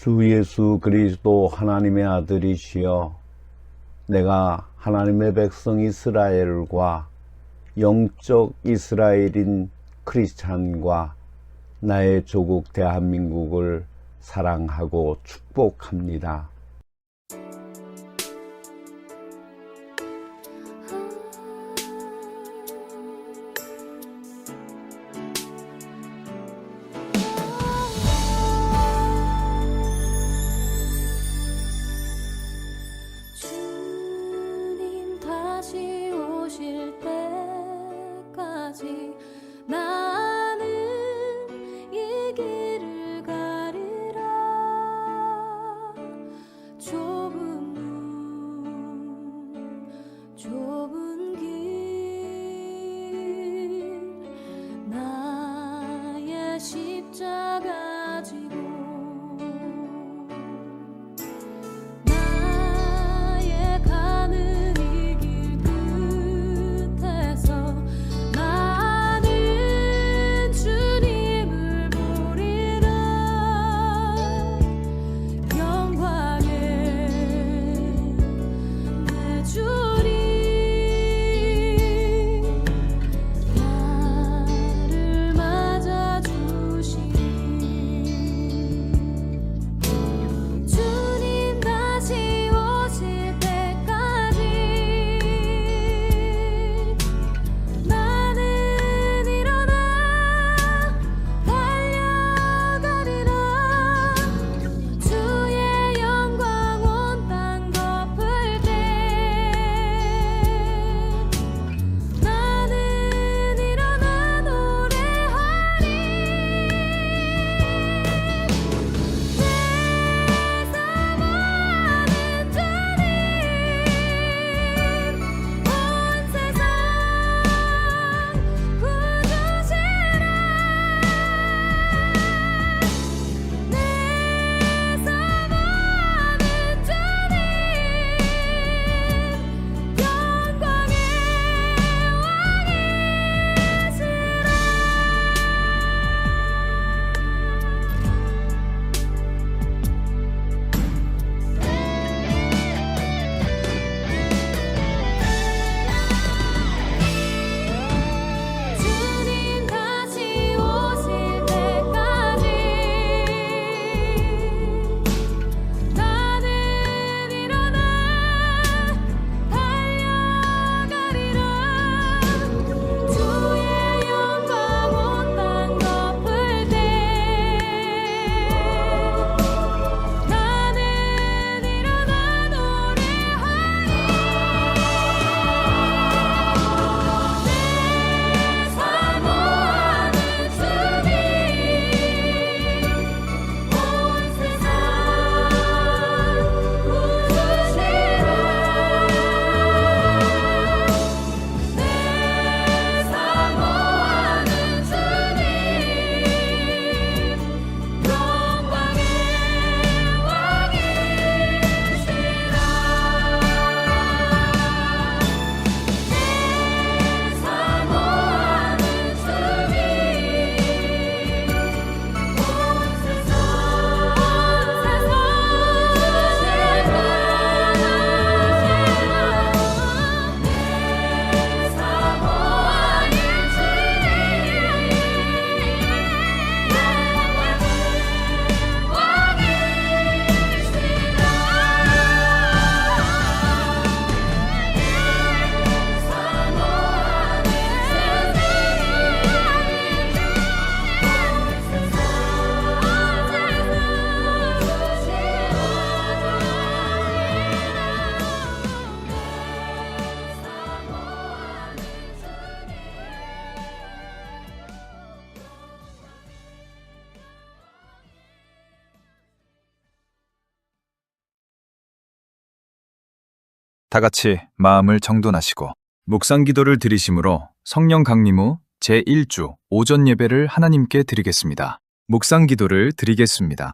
주 예수 그리스도 하나님의 아들이시여, 내가 하나님의 백성 이스라엘과 영적 이스라엘인 크리스찬과 나의 조국 대한민국을 사랑하고 축복합니다. 주님 다시 오실 때까지 나는 이 길을 가리라. 좁은 문 좁은 길 나의 십자가 지고 나의 가는 이 길 끝에서 나는 주님을 보리라. 영광에 내 주님 나를 맞아 주시니 주님 다시 오실 때까지 나는 일어나 달려가리라. 주의 영광 온 땅 덮을 때 나는 일어나 노래하리. 내 사모하는 주님 온 세상 구주시라. 내 사모하는 주님 영광의 주님 다시 오실 때까지 나는 일어나 달려가리라. 주의 영광 온 땅 덮을 때 나는 일어나 노래하리. 내 사모하는 주님 온 세상 구주시라. 내 사모하는 주님 영광의 왕이시라. 사모하는 주님 온 세상 다 같이 마음을 정돈하시고 묵상 기도를 드리심으로 성령 강림 후 제1주 오전 예배를 하나님께 드리겠습니다. 묵상 기도를 드리겠습니다.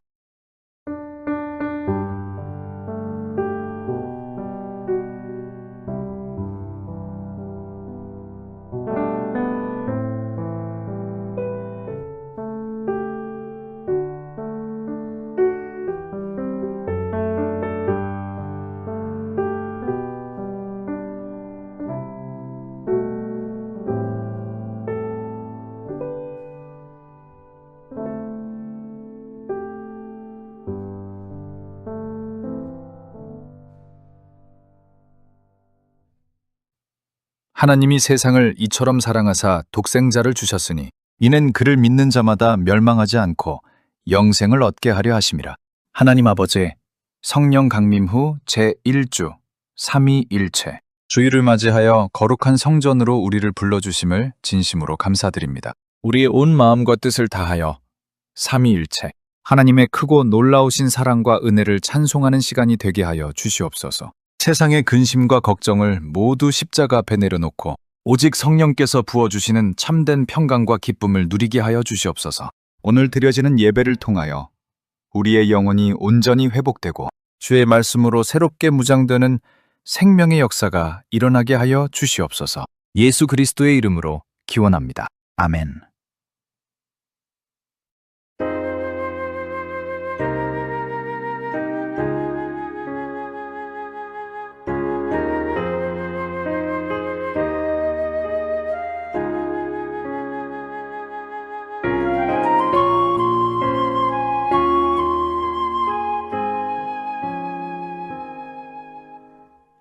하나님이 세상을 이처럼 사랑하사 독생자를 주셨으니 이는 그를 믿는 자마다 멸망하지 않고 영생을 얻게 하려 하심이라. 하나님 아버지, 성령 강림 후 제1주 삼위일체 주일을 맞이하여 거룩한 성전으로 우리를 불러주심을 진심으로 감사드립니다. 우리의 온 마음과 뜻을 다하여 삼위일체 하나님의 크고 놀라우신 사랑과 은혜를 찬송하는 시간이 되게 하여 주시옵소서. 세상의 근심과 걱정을 모두 십자가 앞에 내려놓고 오직 성령께서 부어주시는 참된 평강과 기쁨을 누리게 하여 주시옵소서. 오늘 드려지는 예배를 통하여 우리의 영혼이 온전히 회복되고 주의 말씀으로 새롭게 무장되는 생명의 역사가 일어나게 하여 주시옵소서. 예수 그리스도의 이름으로 기원합니다. 아멘.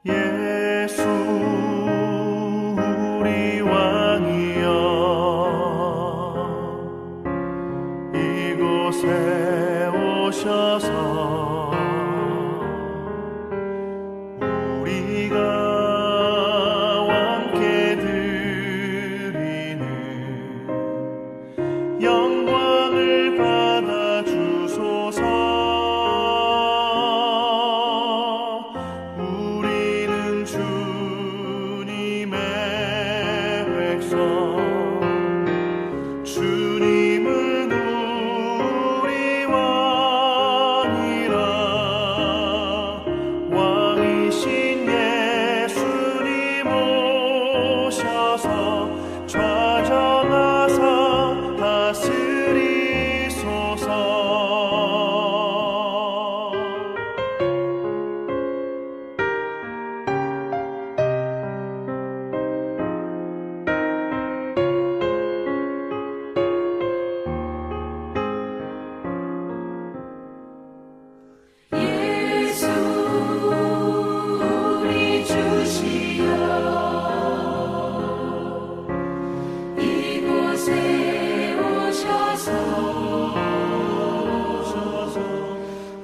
예수 우리 왕이여 이곳에 오셔서 우리가 왕께 드리는 영광을 받아 주소서. 주님의 백성 주님은 우리 왕이라 왕이신 예수님 오셔서 좌정하사 다스리소서. 예수 우리 주시여 이곳에 오셔서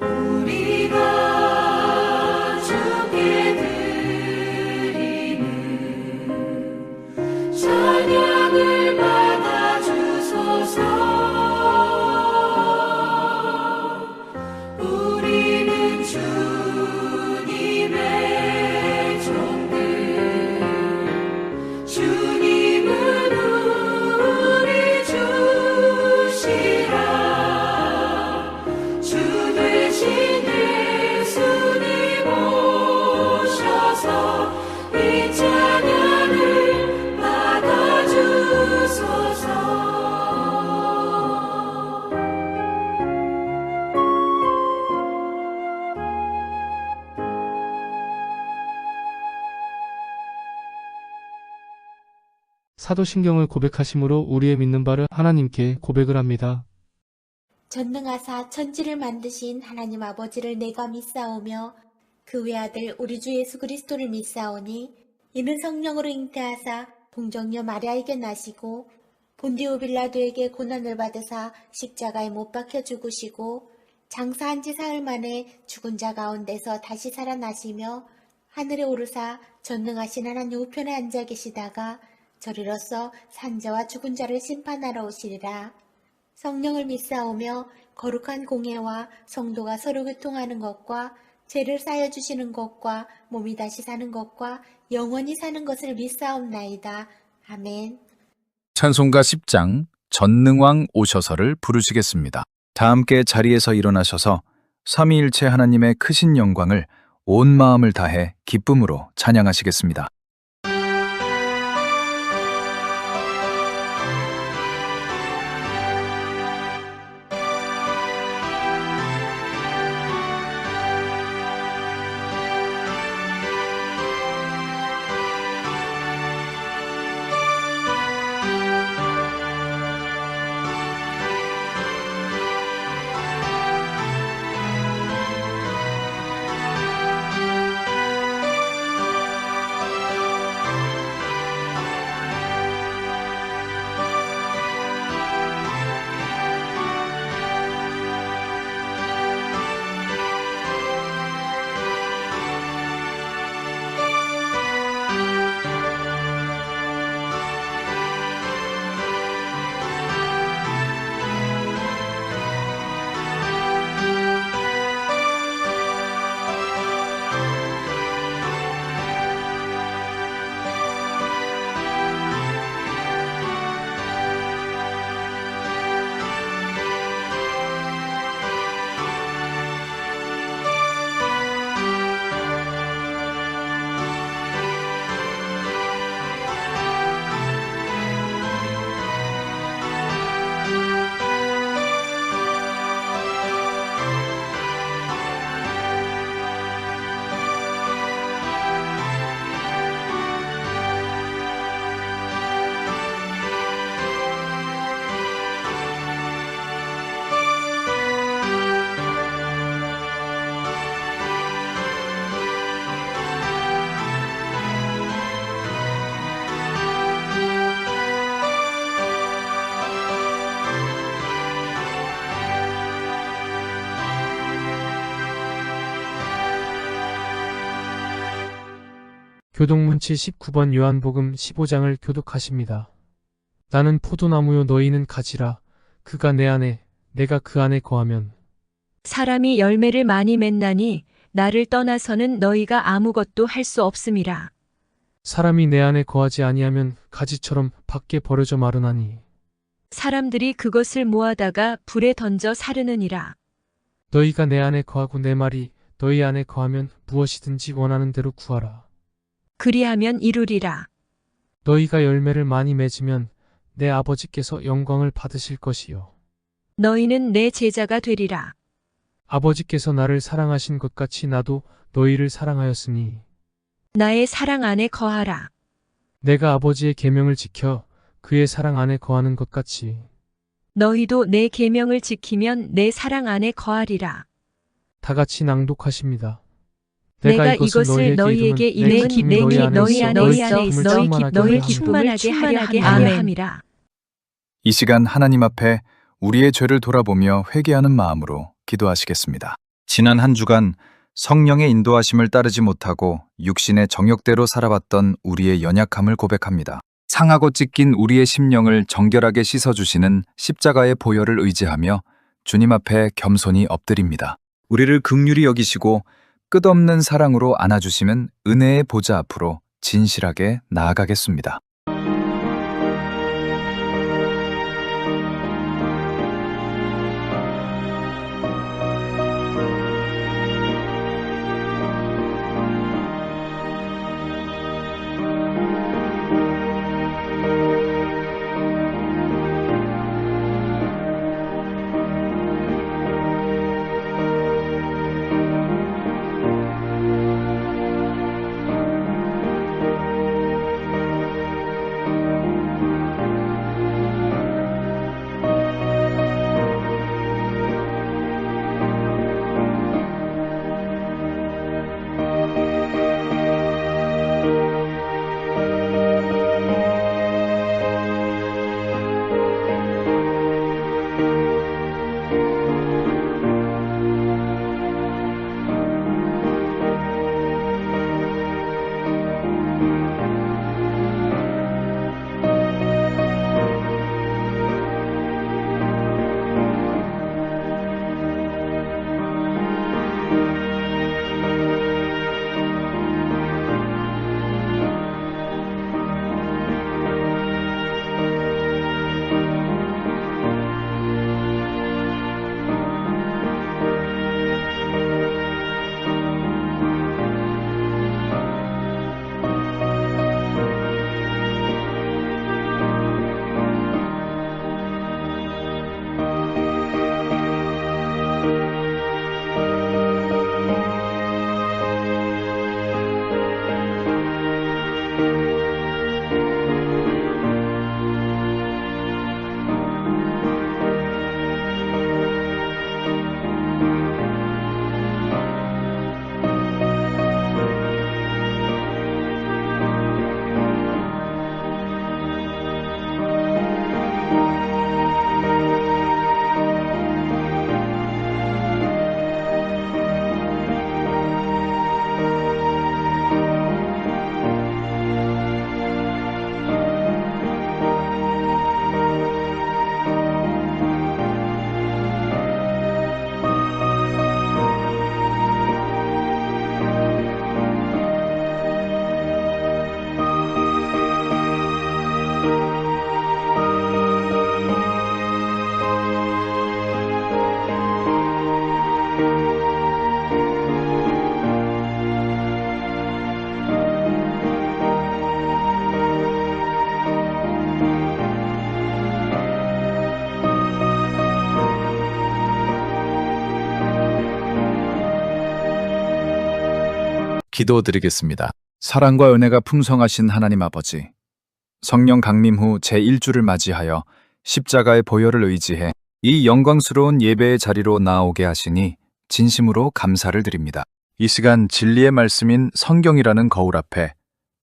우리가 주께 드리는 찬양을 받아 주소서. 우리는 주님의 종들 주님은 우리 주시라 주 되신 예수님 오셔서 이 찬양을 받아 주소서. 사도신경을 고백하심으로 우리의 믿는 바를 하나님께 고백을 합니다. 전능하사 천지를 만드신 하나님 아버지를 내가 믿사오며 그 외아들 우리 주 예수 그리스도를 믿사오니 이는 성령으로 잉태하사 동정녀 마리아에게 나시고 본디오 빌라도에게 고난을 받으사 십자가에 못 박혀 죽으시고 장사한 지 사흘 만에 죽은 자 가운데서 다시 살아나시며 하늘에 오르사 전능하신 하나님 우편에 앉아 계시다가 저리로서 산자와 죽은 자를 심판하러 오시리라. 성령을 믿사오며 거룩한 공회와 성도가 서로 교통하는 것과 죄를 사여 주시는 것과 몸이 다시 사는 것과 영원히 사는 것을 믿사옵나이다. 아멘. 찬송가 10장 전능왕 오셔서를 부르시겠습니다. 다 함께 자리에서 일어나셔서 삼위일체 하나님의 크신 영광을 온 마음을 다해 기쁨으로 찬양하시겠습니다. 교독문치 19번 요한복음 15장을 교독하십니다. 나는 포도나무요 너희는 가지라. 그가 내 안에 내가 그 안에 거하면 사람이 열매를 많이 맺나니 나를 떠나서는 너희가 아무것도 할 수 없음이라. 사람이 내 안에 거하지 아니하면 가지처럼 밖에 버려져 마르나니 사람들이 그것을 모아다가 불에 던져 사르느니라. 너희가 내 안에 거하고 내 말이 너희 안에 거하면 무엇이든지 원하는 대로 구하라. 그리하면 이루리라. 너희가 열매를 많이 맺으면 내 아버지께서 영광을 받으실 것이요 너희는 내 제자가 되리라. 아버지께서 나를 사랑하신 것 같이 나도 너희를 사랑하였으니 나의 사랑 안에 거하라. 내가 아버지의 계명을 지켜 그의 사랑 안에 거하는 것 같이 너희도 내 계명을 지키면 내 사랑 안에 거하리라. 다 같이 낭독하십니다. 내가 이것을 너희에게 이름은 너희 안에 있어 너희 충만하게 하려 함이라. 이 시간 하나님 앞에 우리의 죄를 돌아보며 회개하는 마음으로 기도하시겠습니다. 지난 한 주간 성령의 인도하심을 따르지 못하고 육신의 정욕대로 살아왔던 우리의 연약함을 고백합니다. 상하고 찢긴 우리의 심령을 정결하게 씻어주시는 십자가의 보혈을 의지하며 주님 앞에 겸손히 엎드립니다. 우리를 긍휼히 여기시고 끝없는 사랑으로 안아주시는 은혜의 보좌 앞으로 진실하게 나아가겠습니다. 기도드리겠습니다. 사랑과 은혜가 풍성하신 하나님 아버지, 성령 강림 후 제1주를 맞이하여 십자가의 보혈을 의지해 이 영광스러운 예배의 자리로 나아오게 하시니 진심으로 감사를 드립니다. 이 시간 진리의 말씀인 성경이라는 거울 앞에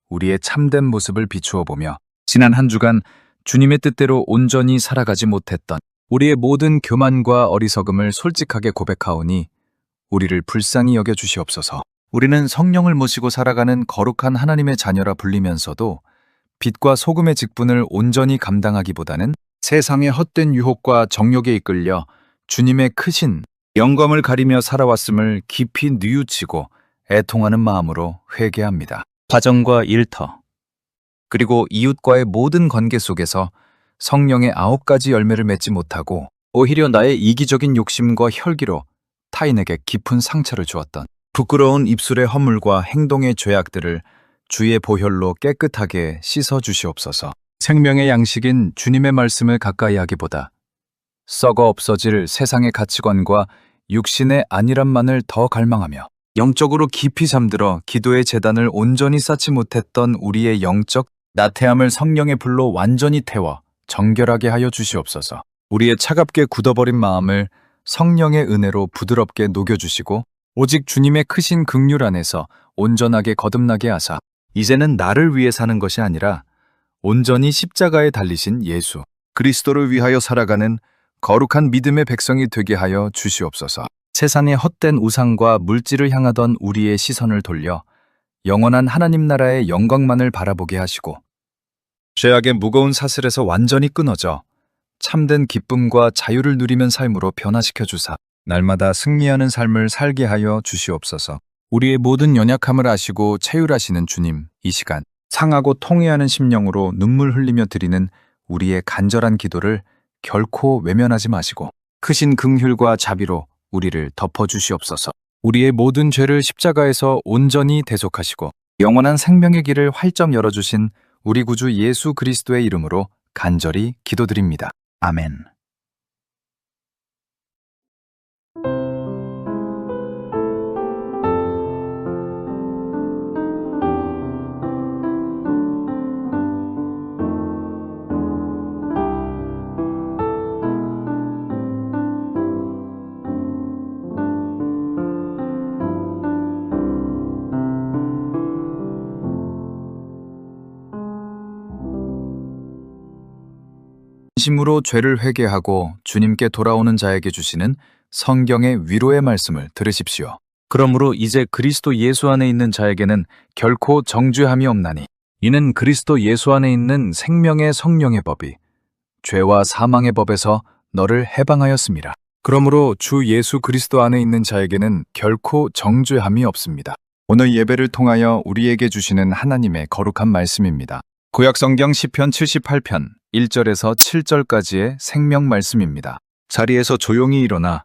우리의 참된 모습을 비추어 보며 지난 한 주간 주님의 뜻대로 온전히 살아가지 못했던 우리의 모든 교만과 어리석음을 솔직하게 고백하오니 우리를 불쌍히 여겨 주시옵소서. 우리는 성령을 모시고 살아가는 거룩한 하나님의 자녀라 불리면서도 빛과 소금의 직분을 온전히 감당하기보다는 세상의 헛된 유혹과 정욕에 이끌려 주님의 크신 영광을 가리며 살아왔음을 깊이 뉘우치고 애통하는 마음으로 회개합니다. 가정과 일터, 그리고 이웃과의 모든 관계 속에서 성령의 9가지 열매를 맺지 못하고 오히려 나의 이기적인 욕심과 혈기로 타인에게 깊은 상처를 주었던 부끄러운 입술의 허물과 행동의 죄악들을 주의 보혈로 깨끗하게 씻어 주시옵소서. 생명의 양식인 주님의 말씀을 가까이 하기보다 썩어 없어질 세상의 가치관과 육신의 안일함만을 더 갈망하며 영적으로 깊이 잠들어 기도의 재단을 온전히 쌓지 못했던 우리의 영적 나태함을 성령의 불로 완전히 태워 정결하게 하여 주시옵소서. 우리의 차갑게 굳어버린 마음을 성령의 은혜로 부드럽게 녹여주시고 오직 주님의 크신 긍휼 안에서 온전하게 거듭나게 하사 이제는 나를 위해 사는 것이 아니라 온전히 십자가에 달리신 예수 그리스도를 위하여 살아가는 거룩한 믿음의 백성이 되게 하여 주시옵소서. 세상의 헛된 우상과 물질을 향하던 우리의 시선을 돌려 영원한 하나님 나라의 영광만을 바라보게 하시고 죄악의 무거운 사슬에서 완전히 끊어져 참된 기쁨과 자유를 누리는 삶으로 변화시켜 주사 날마다 승리하는 삶을 살게 하여 주시옵소서. 우리의 모든 연약함을 아시고 체휼하시는 주님, 이 시간 상하고 통회하는 심령으로 눈물 흘리며 드리는 우리의 간절한 기도를 결코 외면하지 마시고 크신 긍휼과 자비로 우리를 덮어주시옵소서. 우리의 모든 죄를 십자가에서 온전히 대속하시고 영원한 생명의 길을 활짝 열어주신 우리 구주 예수 그리스도의 이름으로 간절히 기도드립니다. 아멘. 진심으로 죄를 회개하고 주님께 돌아오는 자에게 주시는 성경의 위로의 말씀을 들으십시오. 그러므로 이제 그리스도 예수 안에 있는 자에게는 결코 정죄함이 없나니 이는 그리스도 예수 안에 있는 생명의 성령의 법이 죄와 사망의 법에서 너를 해방하였습니다. 그러므로 주 예수 그리스도 안에 있는 자에게는 결코 정죄함이 없습니다. 오늘 예배를 통하여 우리에게 주시는 하나님의 거룩한 말씀입니다. 구약성경 시편 78편 1절에서 7절까지의 생명 말씀입니다. 자리에서 조용히 일어나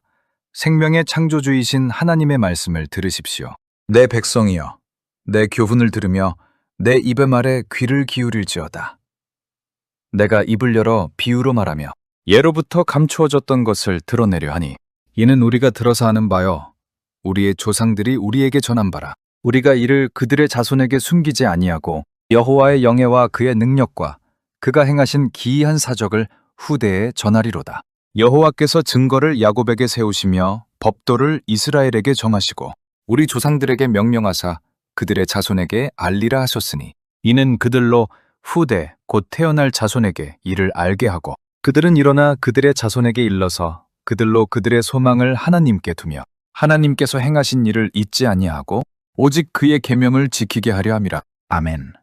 생명의 창조주이신 하나님의 말씀을 들으십시오. 내 백성이여, 내 교훈을 들으며 내 입의 말에 귀를 기울일지어다. 내가 입을 열어 비유로 말하며 예로부터 감추어졌던 것을 드러내려 하니 이는 우리가 들어서 아는 바요 우리의 조상들이 우리에게 전한 바라. 우리가 이를 그들의 자손에게 숨기지 아니하고 여호와의 영예와 그의 능력과 그가 행하신 기이한 사적을 후대에 전하리로다. 여호와께서 증거를 야곱에게 세우시며 법도를 이스라엘에게 정하시고 우리 조상들에게 명령하사 그들의 자손에게 알리라 하셨으니 이는 그들로 후대 곧 태어날 자손에게 이를 알게 하고 그들은 일어나 그들의 자손에게 일러서 그들로 그들의 소망을 하나님께 두며 하나님께서 행하신 일을 잊지 아니하고 오직 그의 계명을 지키게 하려 함이라. 아멘.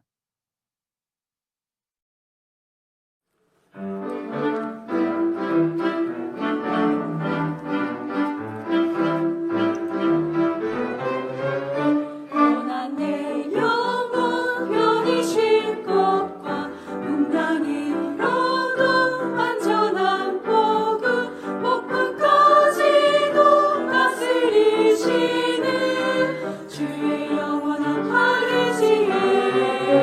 주의 영원한 하늘 지혜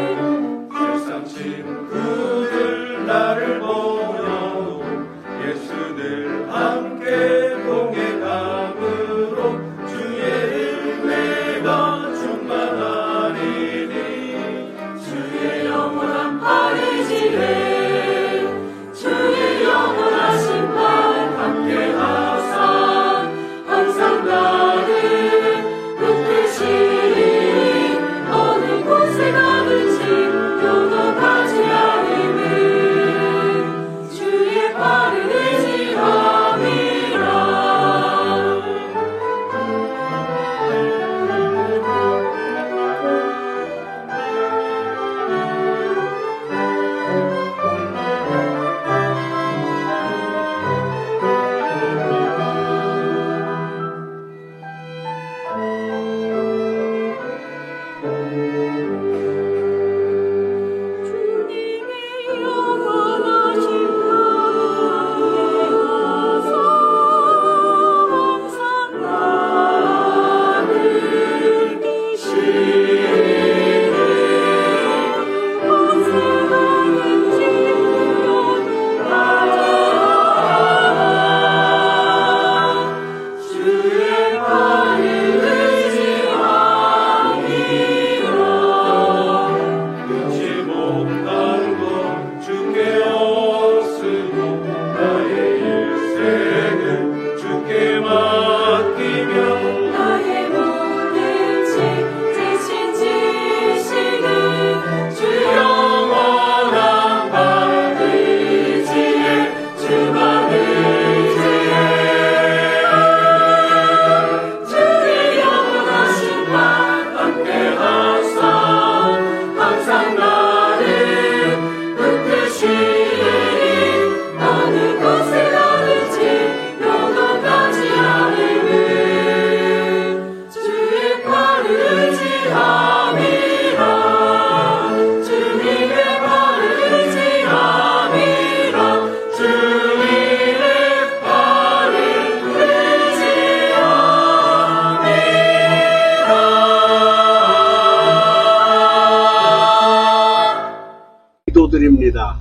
기도합니다.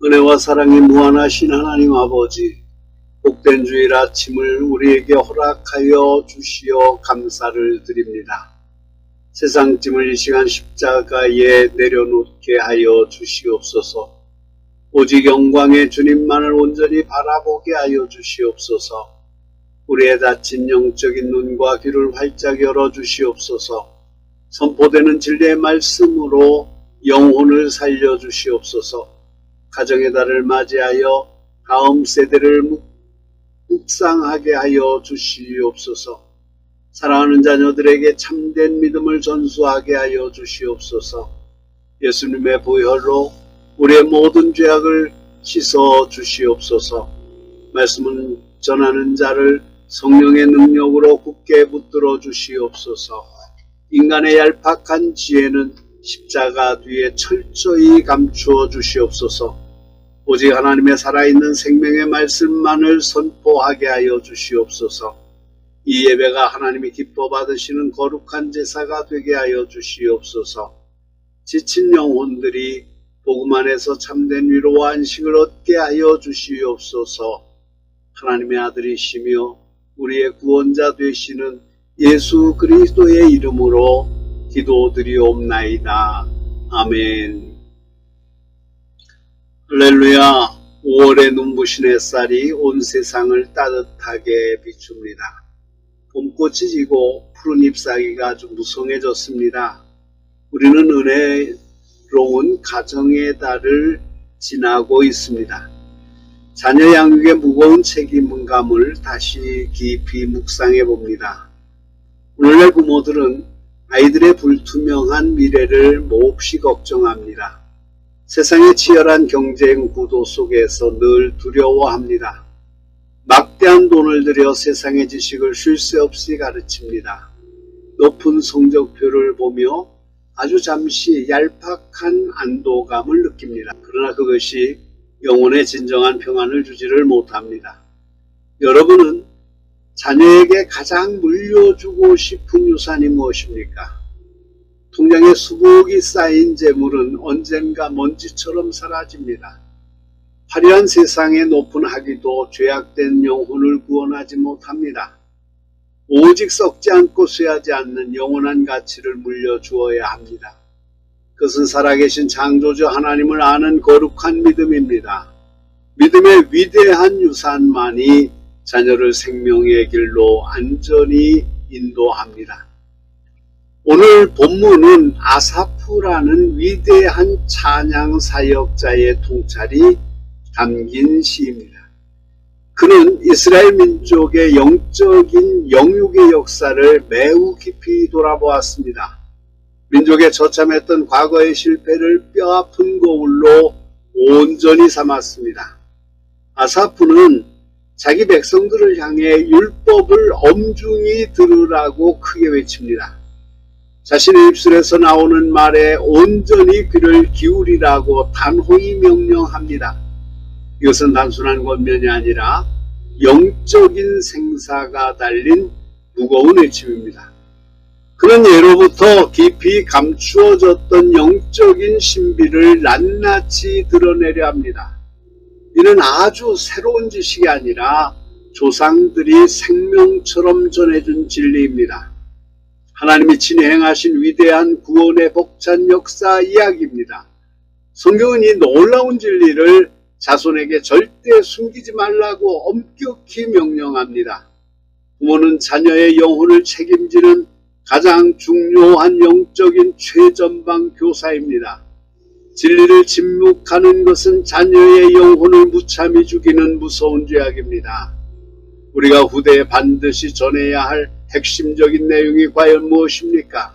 은혜와 사랑이 무한하신 하나님 아버지, 복된 주일 아침을 우리에게 허락하여 주시어 감사를 드립니다. 세상 짐을 이 시간 십자가에 내려놓게 하여 주시옵소서. 오직 영광의 주님만을 온전히 바라보게 하여 주시옵소서. 우리의 닫힌 영적인 눈과 귀를 활짝 열어 주시옵소서. 선포되는 진리의 말씀으로 영혼을 살려 주시옵소서. 가정의 달을 맞이하여 다음 세대를 묵상하게 하여 주시옵소서. 사랑하는 자녀들에게 참된 믿음을 전수하게 하여 주시옵소서. 예수님의 보혈로 우리의 모든 죄악을 씻어 주시옵소서. 말씀은 전하는 자를 성령의 능력으로 굳게 붙들어 주시옵소서. 인간의 얄팍한 지혜는 십자가 뒤에 철저히 감추어 주시옵소서. 오직 하나님의 살아있는 생명의 말씀만을 선포하게 하여 주시옵소서. 이 예배가 하나님이 기뻐 받으시는 거룩한 제사가 되게 하여 주시옵소서. 지친 영혼들이 복음 안에서 참된 위로와 안식을 얻게 하여 주시옵소서. 하나님의 아들이시며 우리의 구원자 되시는 예수 그리스도의 이름으로 기도드리옵나이다. 아멘. 할렐루야. 5월의 눈부신 햇살이 온 세상을 따뜻하게 비춥니다. 봄꽃이 지고 푸른 잎사귀가 아주 무성해졌습니다. 우리는 은혜로운 가정의 달을 지나고 있습니다. 자녀 양육의 무거운 책임감을 다시 깊이 묵상해 봅니다. 오늘날 부모들은 아이들의 불투명한 미래를 몹시 걱정합니다. 세상의 치열한 경쟁 구도 속에서 늘 두려워합니다. 막대한 돈을 들여 세상의 지식을 쉴 새 없이 가르칩니다. 높은 성적표를 보며 아주 잠시 얄팍한 안도감을 느낍니다. 그러나 그것이 영혼의 진정한 평안을 주지를 못합니다. 여러분은 자녀에게 가장 물려주고 싶은 유산이 무엇입니까? 통장에 수북이 쌓인 재물은 언젠가 먼지처럼 사라집니다. 화려한 세상의 높은 학위도 죄악된 영혼을 구원하지 못합니다. 오직 썩지 않고 쇠하지 않는 영원한 가치를 물려주어야 합니다. 그것은 살아계신 창조주 하나님을 아는 거룩한 믿음입니다. 믿음의 위대한 유산만이 자녀를 생명의 길로 안전히 인도합니다. 오늘 본문은 아사프라는 위대한 찬양 사역자의 통찰이 담긴 시입니다. 그는 이스라엘 민족의 영적인 영육의 역사를 매우 깊이 돌아보았습니다. 민족의 처참했던 과거의 실패를 뼈아픈 거울로 온전히 삼았습니다. 아사프는 자기 백성들을 향해 율법을 엄중히 들으라고 크게 외칩니다. 자신의 입술에서 나오는 말에 온전히 귀를 기울이라고 단호히 명령합니다. 이것은 단순한 권면이 아니라 영적인 생사가 달린 무거운 외침입니다. 그는 예로부터 깊이 감추어졌던 영적인 신비를 낱낱이 드러내려 합니다. 이는 아주 새로운 지식이 아니라 조상들이 생명처럼 전해준 진리입니다. 하나님이 친히 행하신 위대한 구원의 벅찬 역사 이야기입니다. 성경은 이 놀라운 진리를 자손에게 절대 숨기지 말라고 엄격히 명령합니다. 부모는 자녀의 영혼을 책임지는 가장 중요한 영적인 최전방 교사입니다. 진리를 침묵하는 것은 자녀의 영혼을 무참히 죽이는 무서운 죄악입니다. 우리가 후대에 반드시 전해야 할 핵심적인 내용이 과연 무엇입니까?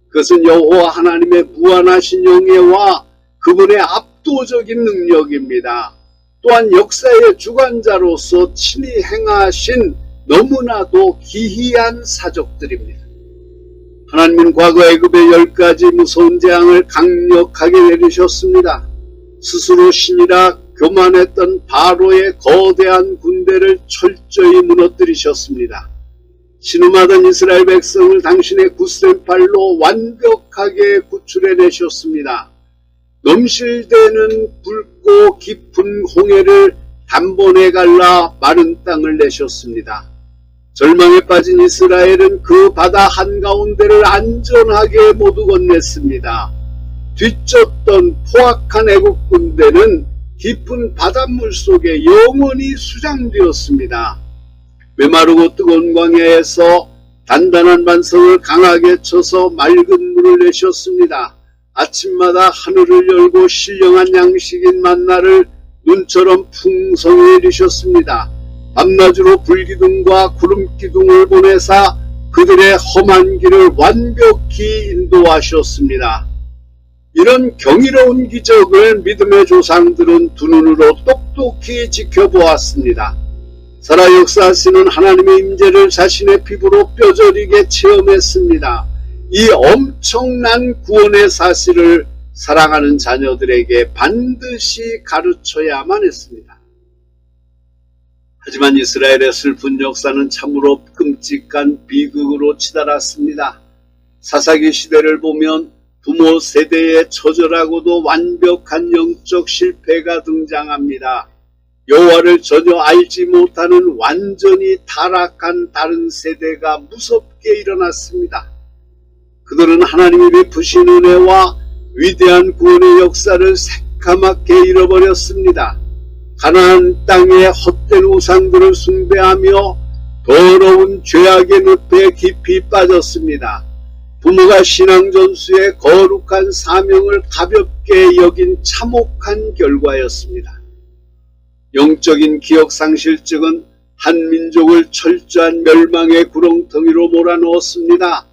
그것은 여호와 하나님의 무한하신 영예와 그분의 압도적인 능력입니다. 또한 역사의 주관자로서 친히 행하신 너무나도 기이한 사적들입니다. 하나님은 과거 애굽의 10가지 무서운 재앙을 강력하게 내리셨습니다. 스스로 신이라 교만했던 바로의 거대한 군대를 철저히 무너뜨리셨습니다. 신음하던 이스라엘 백성을 당신의 굳센 팔로 완벽하게 구출해내셨습니다. 넘실대는 붉고 깊은 홍해를 단번에 갈라 마른 땅을 내셨습니다. 절망에 빠진 이스라엘은 그 바다 한가운데를 안전하게 모두 건넸습니다. 뒤쫓던 포악한 애국 군대는 깊은 바닷물 속에 영원히 수장되었습니다. 메마르고 뜨거운 광야에서 단단한 반석을 강하게 쳐서 맑은 물을 내셨습니다. 아침마다 하늘을 열고 신령한 양식인 만나를 눈처럼 풍성히 내리셨습니다. 밤낮으로 불기둥과 구름기둥을 보내사 그들의 험한 길을 완벽히 인도하셨습니다. 이런 경이로운 기적을 믿음의 조상들은 두 눈으로 똑똑히 지켜보았습니다. 살아 역사하시는 하나님의 임재를 자신의 피부로 뼈저리게 체험했습니다. 이 엄청난 구원의 사실을 사랑하는 자녀들에게 반드시 가르쳐야만 했습니다. 하지만 이스라엘의 슬픈 역사는 참으로 끔찍한 비극으로 치달았습니다. 사사기 시대를 보면 부모 세대의 처절하고도 완벽한 영적 실패가 등장합니다. 여호와를 전혀 알지 못하는 완전히 타락한 다른 세대가 무섭게 일어났습니다. 그들은 하나님이 베푸신 은혜와 위대한 구원의 역사를 새까맣게 잃어버렸습니다. 가나안 땅의 헛된 우상들을 숭배하며 더러운 죄악의 늪에 깊이 빠졌습니다. 부모가 신앙전수의 거룩한 사명을 가볍게 여긴 참혹한 결과였습니다. 영적인 기억상실증은 한 민족을 철저한 멸망의 구렁텅이로 몰아넣었습니다.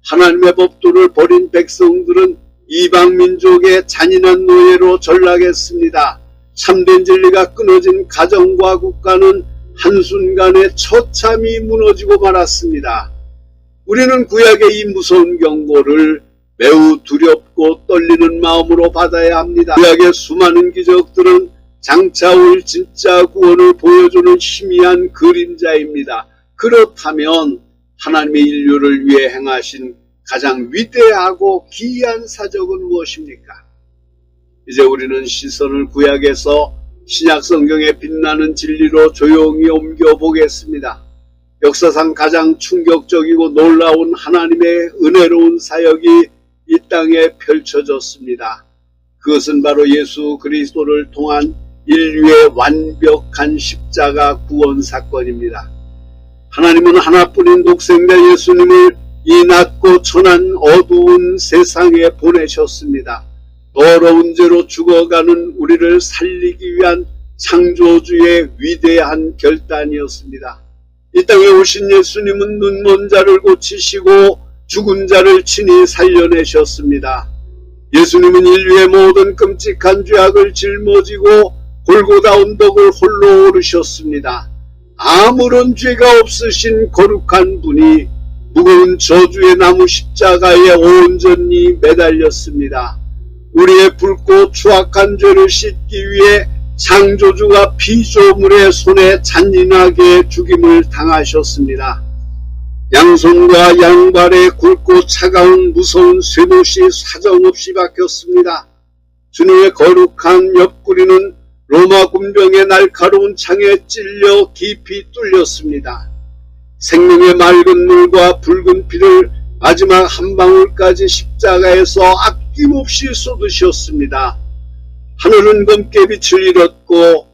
하나님의 법도를 버린 백성들은 이방 민족의 잔인한 노예로 전락했습니다. 참된 진리가 끊어진 가정과 국가는 한순간에 처참히 무너지고 말았습니다. 우리는 구약의 이 무서운 경고를 매우 두렵고 떨리는 마음으로 받아야 합니다. 구약의 수많은 기적들은 장차 올 진짜 구원을 보여주는 희미한 그림자입니다. 그렇다면 하나님의 인류를 위해 행하신 가장 위대하고 기이한 사적은 무엇입니까? 이제 우리는 시선을 구약에서 신약 성경에 빛나는 진리로 조용히 옮겨보겠습니다. 역사상 가장 충격적이고 놀라운 하나님의 은혜로운 사역이 이 땅에 펼쳐졌습니다. 그것은 바로 예수 그리스도를 통한 인류의 완벽한 십자가 구원 사건입니다. 하나님은 하나뿐인 독생자 예수님을 이 낮고 천한 어두운 세상에 보내셨습니다. 더러운 죄로 죽어가는 우리를 살리기 위한 창조주의 위대한 결단이었습니다. 이 땅에 오신 예수님은 눈먼 자를 고치시고 죽은 자를 친히 살려내셨습니다. 예수님은 인류의 모든 끔찍한 죄악을 짊어지고 골고다 언덕을 홀로 오르셨습니다. 아무런 죄가 없으신 거룩한 분이 무거운 저주의 나무 십자가에 온전히 매달렸습니다. 우리의 붉고 추악한 죄를 씻기 위해 창조주가 피조물의 손에 잔인하게 죽임을 당하셨습니다. 양손과 양발에 굵고 차가운 무서운 쇠못이 사정없이 박혔습니다. 주님의 거룩한 옆구리는 로마 군병의 날카로운 창에 찔려 깊이 뚫렸습니다. 생명의 맑은 물과 붉은 피를 마지막 한 방울까지 십자가에서 아낌없이 쏟으셨습니다. 하늘은 검게 빛을 잃었고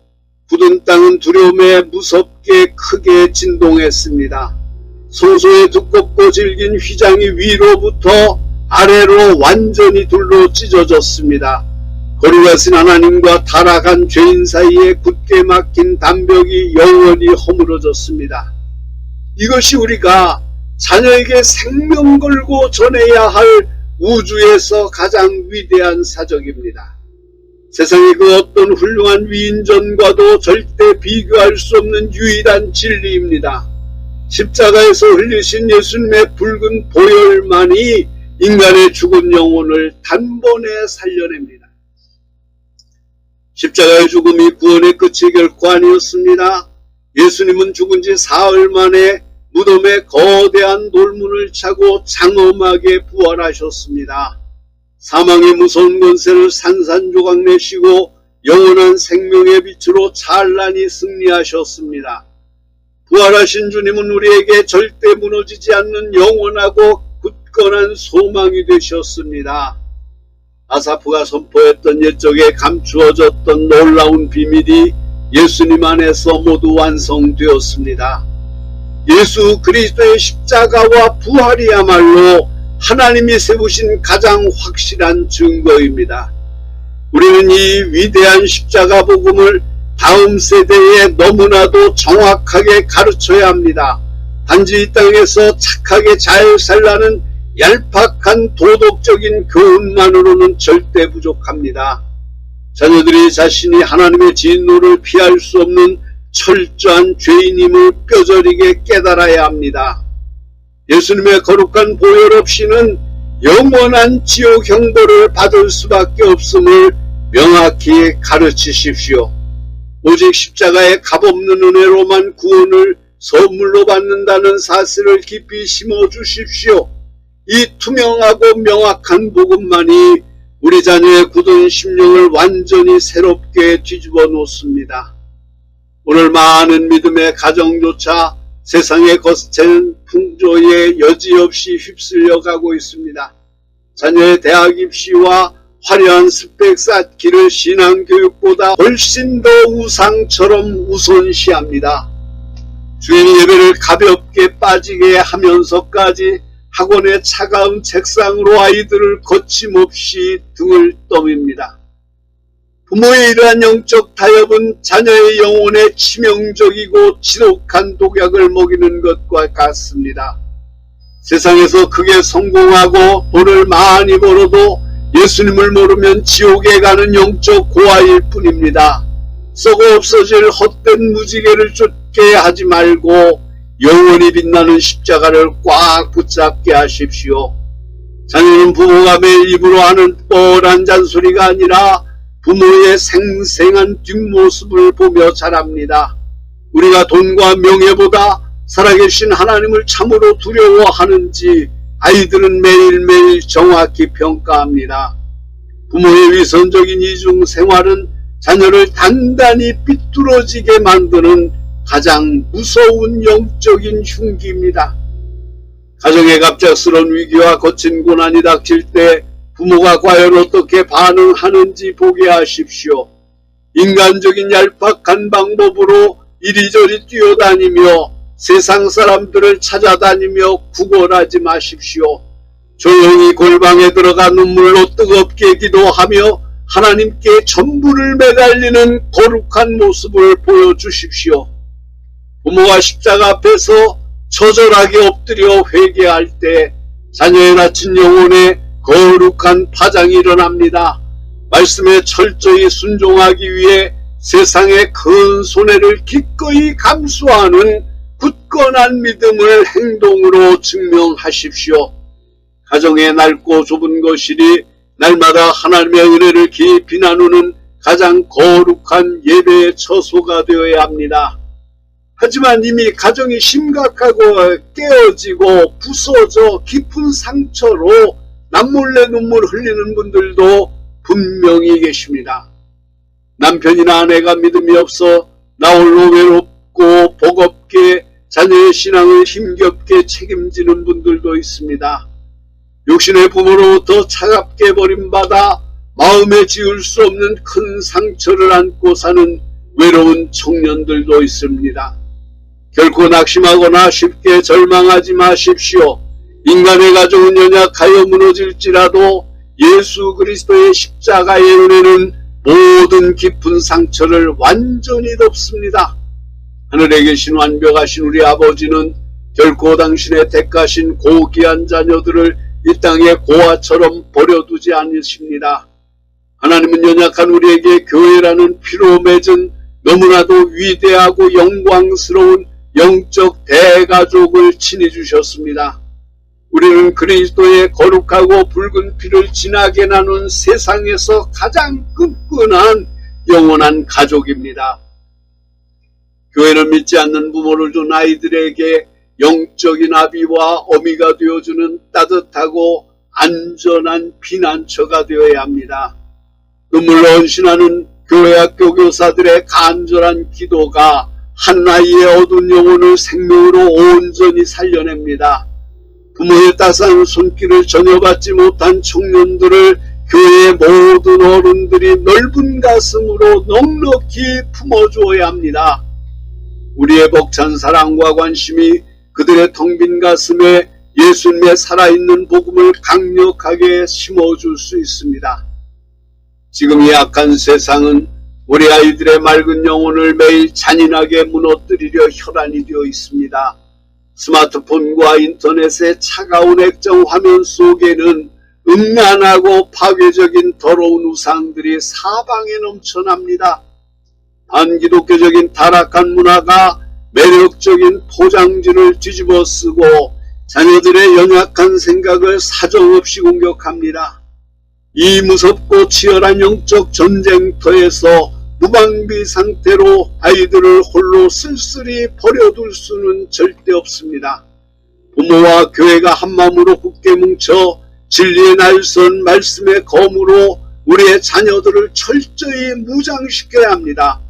굳은 땅은 두려움에 무섭게 크게 진동했습니다. 소소의 두껍고 질긴 휘장이 위로부터 아래로 완전히 둘로 찢어졌습니다. 거룩하신 하나님과 타락한 죄인 사이에 굳게 막힌 담벽이 영원히 허물어졌습니다. 이것이 우리가 자녀에게 생명 걸고 전해야 할 우주에서 가장 위대한 사적입니다. 세상의 그 어떤 훌륭한 위인전과도 절대 비교할 수 없는 유일한 진리입니다. 십자가에서 흘리신 예수님의 붉은 보혈만이 인간의 죽은 영혼을 단번에 살려냅니다. 십자가의 죽음이 구원의 끝이 결코 아니었습니다. 예수님은 죽은 지 사흘 만에 무덤에 거대한 돌문을 차고 장엄하게 부활하셨습니다. 사망의 무서운 권세를 산산조각 내시고 영원한 생명의 빛으로 찬란히 승리하셨습니다. 부활하신 주님은 우리에게 절대 무너지지 않는 영원하고 굳건한 소망이 되셨습니다. 아사프가 선포했던 옛적에 감추어졌던 놀라운 비밀이 예수님 안에서 모두 완성되었습니다. 예수 그리스도의 십자가와 부활이야말로 하나님이 세우신 가장 확실한 증거입니다. 우리는 이 위대한 십자가 복음을 다음 세대에 너무나도 정확하게 가르쳐야 합니다. 단지 이 땅에서 착하게 잘 살라는 얄팍한 도덕적인 교훈만으로는 절대 부족합니다. 자녀들이 자신이 하나님의 진노를 피할 수 없는 철저한 죄인임을 뼈저리게 깨달아야 합니다. 예수님의 거룩한 보혈 없이는 영원한 지옥 형벌을 받을 수밖에 없음을 명확히 가르치십시오. 오직 십자가의 값없는 은혜로만 구원을 선물로 받는다는 사실을 깊이 심어주십시오. 이 투명하고 명확한 복음만이 우리 자녀의 굳은 심령을 완전히 새롭게 뒤집어 놓습니다. 오늘 많은 믿음의 가정조차 세상의 거센 풍조에 여지없이 휩쓸려 가고 있습니다. 자녀의 대학 입시와 화려한 스펙 쌓기를 신앙교육보다 훨씬 더 우상처럼 우선시합니다. 주일 예배를 가볍게 빠지게 하면서까지 학원의 차가운 책상으로 아이들을 거침없이 등을 떠밉니다. 부모의 이러한 영적 타협은 자녀의 영혼에 치명적이고 지독한 독약을 먹이는 것과 같습니다. 세상에서 크게 성공하고 돈을 많이 벌어도 예수님을 모르면 지옥에 가는 영적 고아일 뿐입니다. 썩어 없어질 헛된 무지개를 쫓게 하지 말고 영원히 빛나는 십자가를 꽉 붙잡게 하십시오. 자녀는 부모가 매일 입으로 하는 뻔한 잔소리가 아니라 부모의 생생한 뒷모습을 보며 자랍니다. 우리가 돈과 명예보다 살아계신 하나님을 참으로 두려워하는지 아이들은 매일매일 정확히 평가합니다. 부모의 위선적인 이중 생활은 자녀를 단단히 삐뚤어지게 만드는 가장 무서운 영적인 흉기입니다. 가정의 갑작스러운 위기와 거친 고난이 닥칠 때 부모가 과연 어떻게 반응하는지 보게 하십시오. 인간적인 얄팍한 방법으로 이리저리 뛰어다니며 세상 사람들을 찾아다니며 구걸하지 마십시오. 조용히 골방에 들어가 눈물로 뜨겁게 기도하며 하나님께 전부를 매달리는 거룩한 모습을 보여주십시오. 부모가 십자가 앞에서 처절하게 엎드려 회개할 때 자녀의 다친 영혼에 거룩한 파장이 일어납니다. 말씀에 철저히 순종하기 위해 세상의 큰 손해를 기꺼이 감수하는 굳건한 믿음을 행동으로 증명하십시오. 가정의 넓고 좁은 거실이 날마다 하나님의 은혜를 깊이 나누는 가장 거룩한 예배의 처소가 되어야 합니다. 하지만 이미 가정이 심각하고 깨어지고 부서져 깊은 상처로 남몰래 눈물 흘리는 분들도 분명히 계십니다. 남편이나 아내가 믿음이 없어 나홀로 외롭고 버겁게 자녀의 신앙을 힘겹게 책임지는 분들도 있습니다. 육신의 부모로부터 차갑게 버림받아 마음에 지울 수 없는 큰 상처를 안고 사는 외로운 청년들도 있습니다. 결코 낙심하거나 쉽게 절망하지 마십시오. 인간의 가정은 연약하여 무너질지라도 예수 그리스도의 십자가의 은혜는 모든 깊은 상처를 완전히 덮습니다. 하늘에 계신 완벽하신 우리 아버지는 결코 당신의 택하신 고귀한 자녀들을 이 땅의 고아처럼 버려두지 않으십니다. 하나님은 연약한 우리에게 교회라는 피로 맺은 너무나도 위대하고 영광스러운 영적 대가족을 친히 주셨습니다. 우리는 그리스도의 거룩하고 붉은 피를 진하게 나눈 세상에서 가장 끈끈한 영원한 가족입니다. 교회는 믿지 않는 부모를 둔 아이들에게 영적인 아비와 어미가 되어주는 따뜻하고 안전한 피난처가 되어야 합니다. 눈물로 헌신하는 교회학교 교사들의 간절한 기도가 한나이의 어두운 영혼을 생명으로 온전히 살려냅니다. 부모의 따스한 손길을 전혀 받지 못한 청년들을 교회의 모든 어른들이 넓은 가슴으로 넉넉히 품어주어야 합니다. 우리의 벅찬 사랑과 관심이 그들의 텅 빈 가슴에 예수님의 살아있는 복음을 강력하게 심어줄 수 있습니다. 지금 이 악한 세상은 우리 아이들의 맑은 영혼을 매일 잔인하게 무너뜨리려 혈안이 되어 있습니다. 스마트폰과 인터넷의 차가운 액정 화면 속에는 음란하고 파괴적인 더러운 우상들이 사방에 넘쳐납니다. 반기독교적인 타락한 문화가 매력적인 포장지를 뒤집어 쓰고 자녀들의 연약한 생각을 사정없이 공격합니다. 이 무섭고 치열한 영적 전쟁터에서 무방비 상태로 아이들을 홀로 쓸쓸히 버려둘 수는 절대 없습니다. 부모와 교회가 한마음으로 굳게 뭉쳐 진리의 날선 말씀의 검으로 우리의 자녀들을 철저히 무장시켜야 합니다.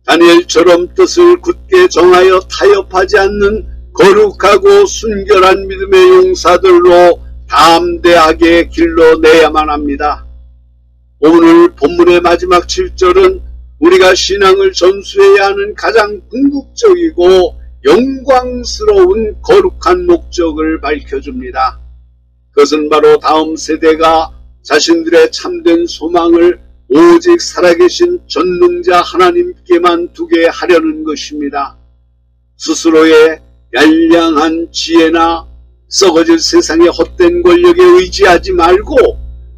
다니엘처럼 뜻을 굳게 정하여 타협하지 않는 거룩하고 순결한 믿음의 용사들로 담대하게 길러내야만 합니다. 오늘 본문의 마지막 7절은 우리가 신앙을 전수해야 하는 가장 궁극적이고 영광스러운 거룩한 목적을 밝혀줍니다. 그것은 바로 다음 세대가 자신들의 참된 소망을 오직 살아계신 전능자 하나님께만 두게 하려는 것입니다. 스스로의 yan량한 지혜나 썩어질 세상의 헛된 권력에 의지하지 말고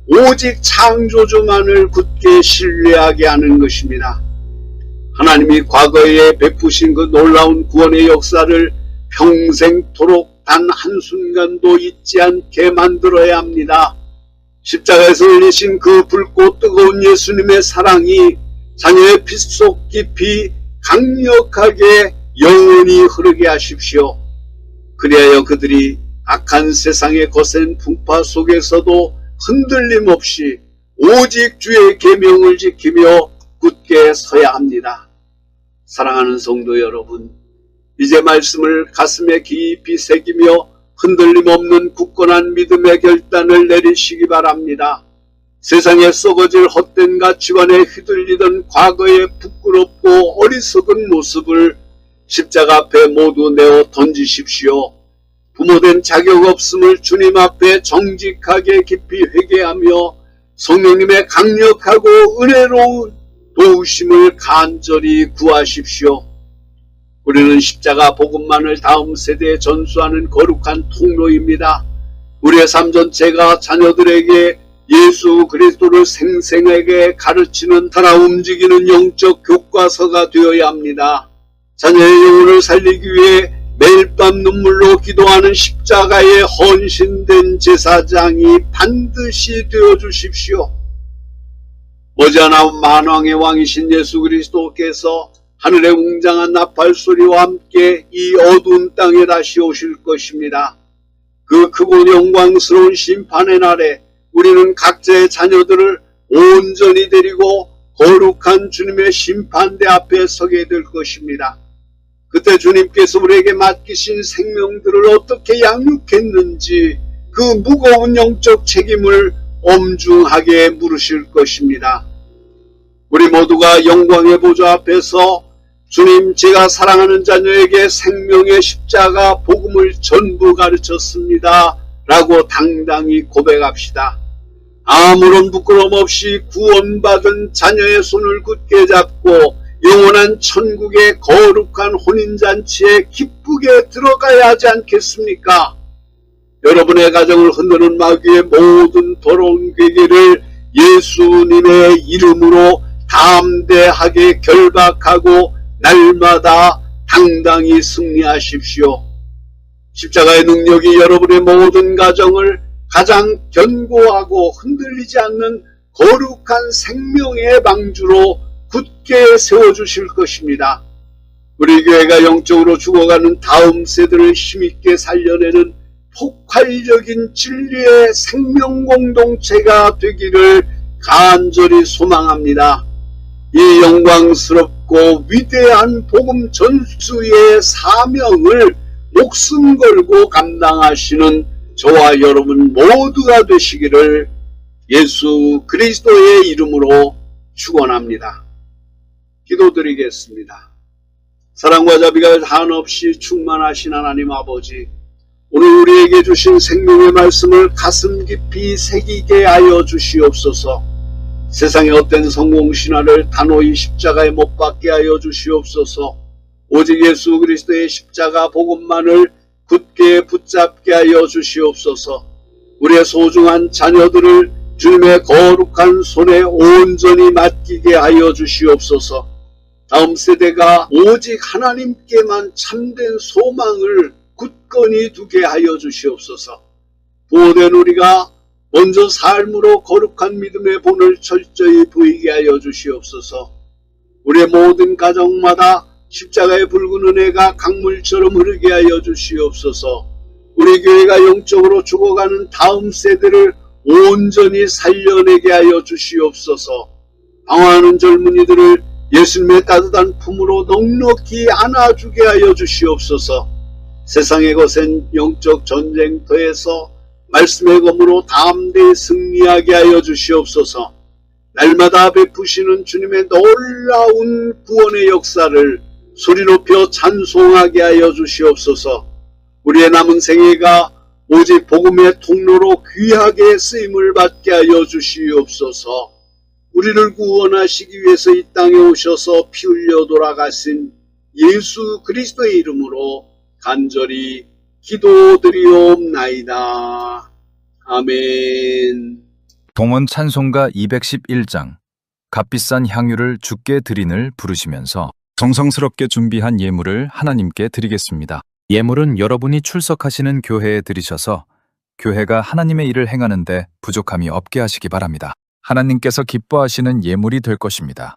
오직 창조주만을 굳게 신뢰하게 하는 것입니다. 하나님이 과거에 베푸신 그 놀라운 구원의 역사를 평생토록 단 한순간도 잊지 않게 만들어야 합니다. 십자가에서 흘리신 그 붉고 뜨거운 예수님의 사랑이 자녀의 피 속 깊이 강력하게 영원히 흐르게 하십시오. 그리하여 그들이 악한 세상의 거센 풍파 속에서도 흔들림 없이 오직 주의 계명을 지키며 굳게 서야 합니다. 사랑하는 성도 여러분, 이제 말씀을 가슴에 깊이 새기며 흔들림 없는 굳건한 믿음의 결단을 내리시기 바랍니다. 세상에 썩어질 헛된 가치관에 휘둘리던 과거의 부끄럽고 어리석은 모습을 십자가 앞에 모두 내어 던지십시오. 부모된 자격 없음을 주님 앞에 정직하게 깊이 회개하며 성령님의 강력하고 은혜로운 도우심을 간절히 구하십시오. 우리는 십자가 복음만을 다음 세대에 전수하는 거룩한 통로입니다. 우리의 삶 전체가 자녀들에게 예수 그리스도를 생생하게 가르치는 따라 움직이는 영적 교과서가 되어야 합니다. 자녀의 영혼을 살리기 위해 매일 밤 눈물로 기도하는 십자가에 헌신된 제사장이 반드시 되어주십시오. 머지않아 만왕의 왕이신 예수 그리스도께서 하늘의 웅장한 나팔소리와 함께 이 어두운 땅에 다시 오실 것입니다. 그 크고 영광스러운 심판의 날에 우리는 각자의 자녀들을 온전히 데리고 거룩한 주님의 심판대 앞에 서게 될 것입니다. 그때 주님께서 우리에게 맡기신 생명들을 어떻게 양육했는지 그 무거운 영적 책임을 엄중하게 물으실 것입니다. 우리 모두가 영광의 보좌 앞에서 주님, 제가 사랑하는 자녀에게 생명의 십자가 복음을 전부 가르쳤습니다 라고 당당히 고백합시다. 아무런 부끄럼 없이 구원받은 자녀의 손을 굳게 잡고 영원한 천국의 거룩한 혼인잔치에 기쁘게 들어가야 하지 않겠습니까? 여러분의 가정을 흔드는 마귀의 모든 더러운 괴계를 예수님의 이름으로 담대하게 결박하고 날마다 당당히 승리하십시오. 십자가의 능력이 여러분의 모든 가정을 가장 견고하고 흔들리지 않는 거룩한 생명의 방주로 굳게 세워주실 것입니다. 우리 교회가 영적으로 죽어가는 다음 세대를 힘있게 살려내는 폭발적인 진리의 생명 공동체가 되기를 간절히 소망합니다. 이 영광스럽고 위대한 복음 전수의 사명을 목숨 걸고 감당하시는 저와 여러분 모두가 되시기를 예수 그리스도의 이름으로 축원합니다. 기도드리겠습니다. 사랑과 자비가 한없이 충만하신 하나님 아버지, 오늘 우리에게 주신 생명의 말씀을 가슴 깊이 새기게 하여 주시옵소서. 세상의 어떤 성공신화를 단호히 십자가에 못 박게 하여 주시옵소서. 오직 예수 그리스도의 십자가 복음만을 굳게 붙잡게 하여 주시옵소서. 우리의 소중한 자녀들을 주님의 거룩한 손에 온전히 맡기게 하여 주시옵소서. 다음 세대가 오직 하나님께만 참된 소망을 굳건히 두게 하여 주시옵소서. 부모된 우리가 먼저 삶으로 거룩한 믿음의 본을 철저히 보이게 하여 주시옵소서. 우리의 모든 가정마다 십자가의 붉은 은혜가 강물처럼 흐르게 하여 주시옵소서. 우리 교회가 영적으로 죽어가는 다음 세대를 온전히 살려내게 하여 주시옵소서. 방황하는 젊은이들을 예수님의 따뜻한 품으로 넉넉히 안아주게 하여 주시옵소서. 세상의 거센 영적 전쟁터에서 말씀의 검으로 담대히 승리하게 하여 주시옵소서. 날마다 베푸시는 주님의 놀라운 구원의 역사를 소리 높여 찬송하게 하여 주시옵소서. 우리의 남은 생애가 오직 복음의 통로로 귀하게 쓰임을 받게 하여 주시옵소서. 우리를 구원하시기 위해서 이 땅에 오셔서 피 흘려 돌아가신 예수 그리스도의 이름으로 간절히 기도드리옵나이다. 아멘. 동원 찬송가 211장 값비싼 향유를 주께 드린을 부르시면서 정성스럽게 준비한 예물을 하나님께 드리겠습니다. 예물은 여러분이 출석하시는 교회에 드리셔서 교회가 하나님의 일을 행하는데 부족함이 없게 하시기 바랍니다. 하나님께서 기뻐하시는 예물이 될 것입니다.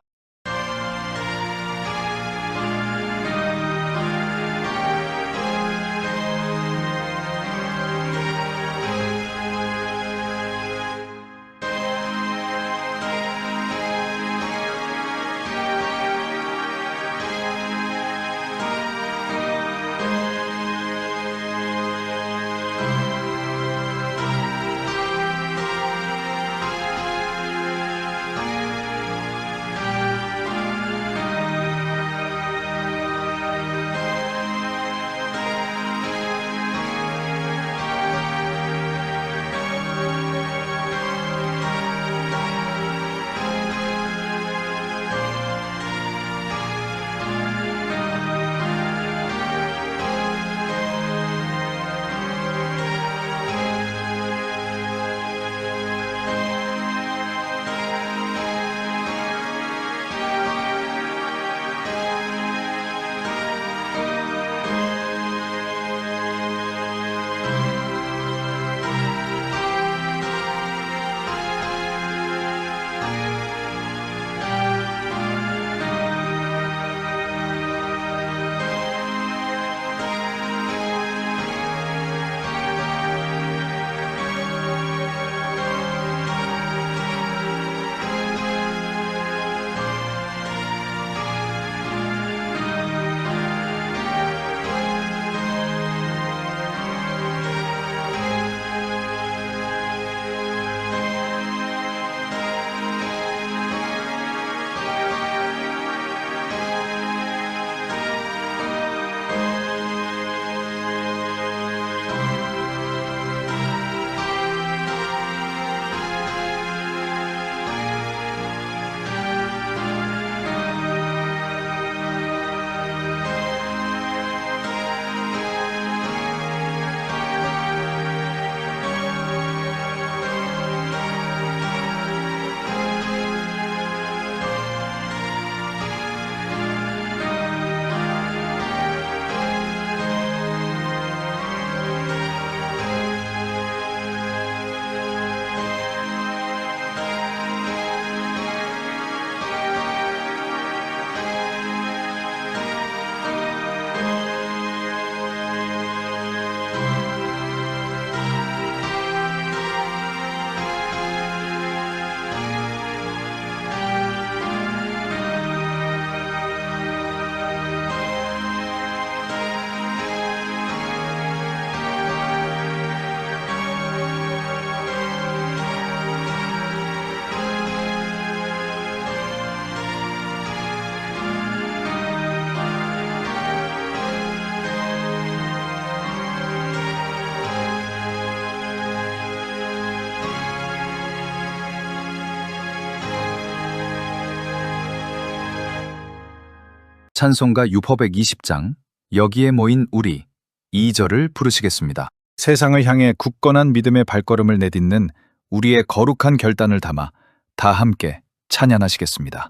찬송가 유포백 20장 여기에 모인 우리 2절을 부르시겠습니다. 세상을 향해 굳건한 믿음의 발걸음을 내딛는 우리의 거룩한 결단을 담아 다 함께 찬양하시겠습니다.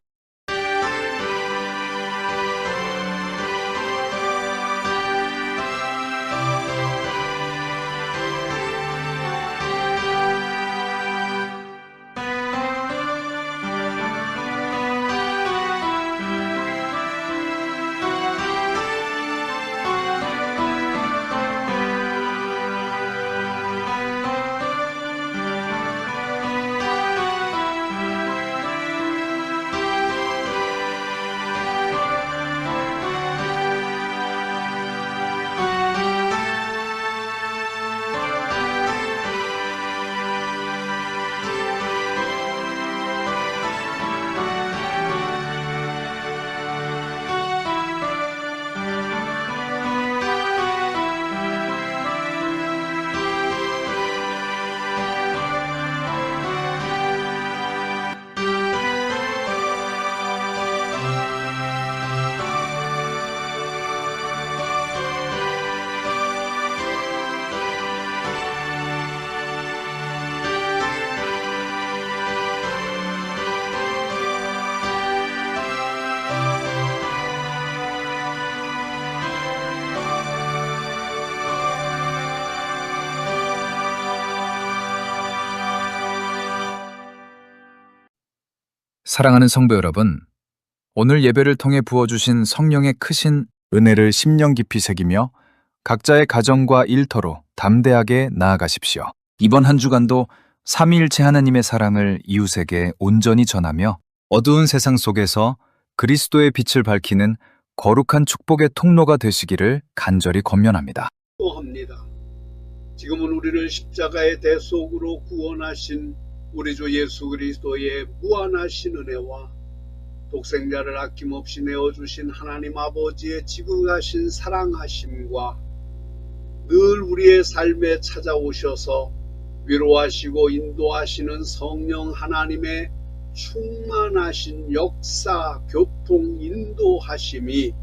사랑하는 성도 여러분, 오늘 예배를 통해 부어주신 성령의 크신 은혜를 심령 깊이 새기며 각자의 가정과 일터로 담대하게 나아가십시오. 이번 한 주간도 삼위일체 하나님의 사랑을 이웃에게 온전히 전하며 어두운 세상 속에서 그리스도의 빛을 밝히는 거룩한 축복의 통로가 되시기를 간절히 권면합니다. 합니다. 지금은 우리를 십자가의 대속으로 구원하신 우리 주 예수 그리스도의 무한하신 은혜와 독생자를 아낌없이 내어주신 하나님 아버지의 지극하신 사랑하심과 늘 우리의 삶에 찾아오셔서 위로하시고 인도하시는 성령 하나님의 충만하신 역사, 교통, 인도하심이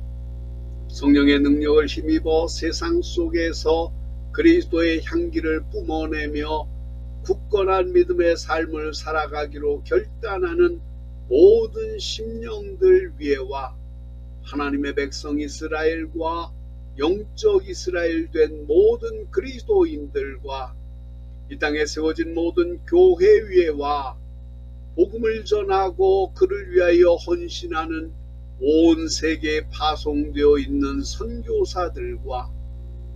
성령의 능력을 힘입어 세상 속에서 그리스도의 향기를 뿜어내며 굳건한 믿음의 삶을 살아가기로 결단하는 모든 심령들 위에와 하나님의 백성 이스라엘과 영적 이스라엘 된 모든 그리스도인들과 이 땅에 세워진 모든 교회 위에와 복음을 전하고 그를 위하여 헌신하는 온 세계에 파송되어 있는 선교사들과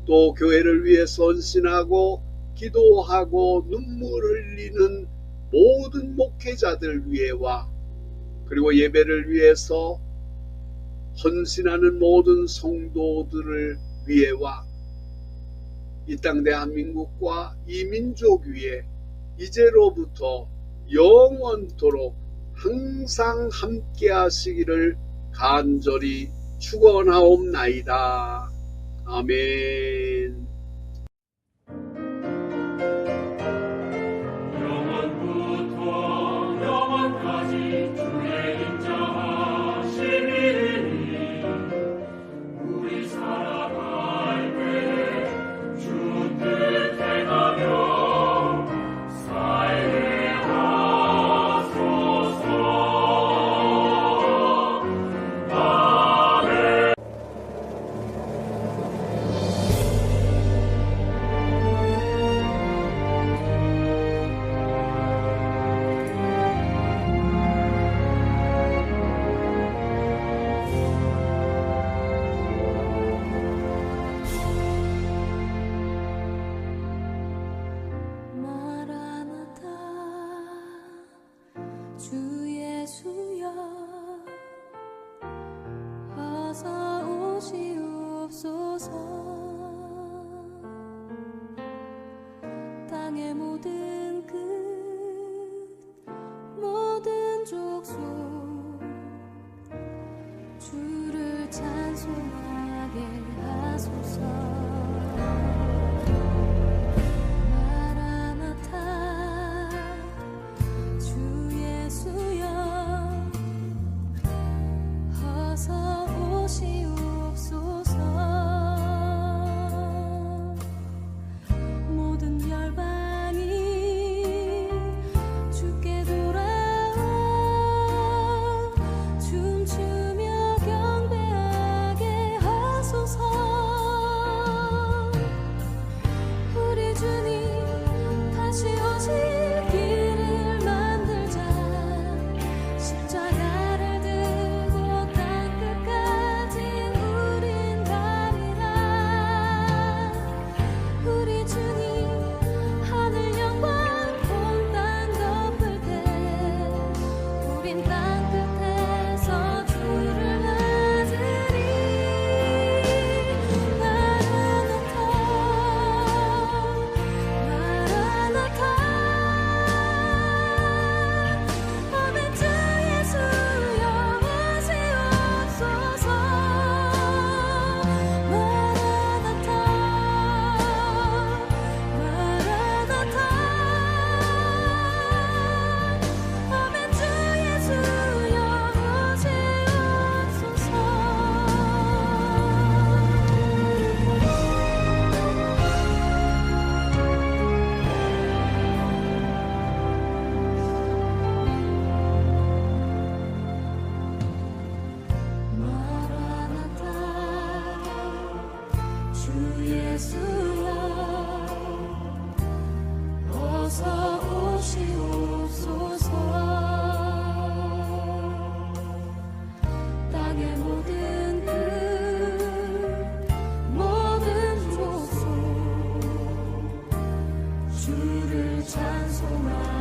또 교회를 위해서 헌신하고 기도하고 눈물을 흘리는 모든 목회자들 위에와 그리고 예배를 위해서 헌신하는 모든 성도들을 위해와 이 땅 대한민국과 이 민족 위에 이제로부터 영원토록 항상 함께 하시기를 간절히 축원하옵나이다. 아멘. 영원부터 영원까지 주의 인자하심이니 우리 살아갈 때 주 뜻 행하며 살게 하소서. 아멘. 마라나타 주 예수여 어서 오시옵소서. 땅의 모든 끝 모든 족속 주를 찬송하게 하소서. 마라나타 주 예수여 어서 오시 오실 길을 만들자 십자가를 들고 땅끝까지 우린 가리라 우리 주님 하늘 영광 온 땅 덮을 때 우린 땅끝에서 주를 맞으리 마라나타 마라나타 아멘 주 예수여 오시옵소서 마라나타 마라나타 아멘 주 예수여 오시옵소서 주 예수여 어서 오시옵소서 땅의 모든 끝 모든 족속 주를 찬송하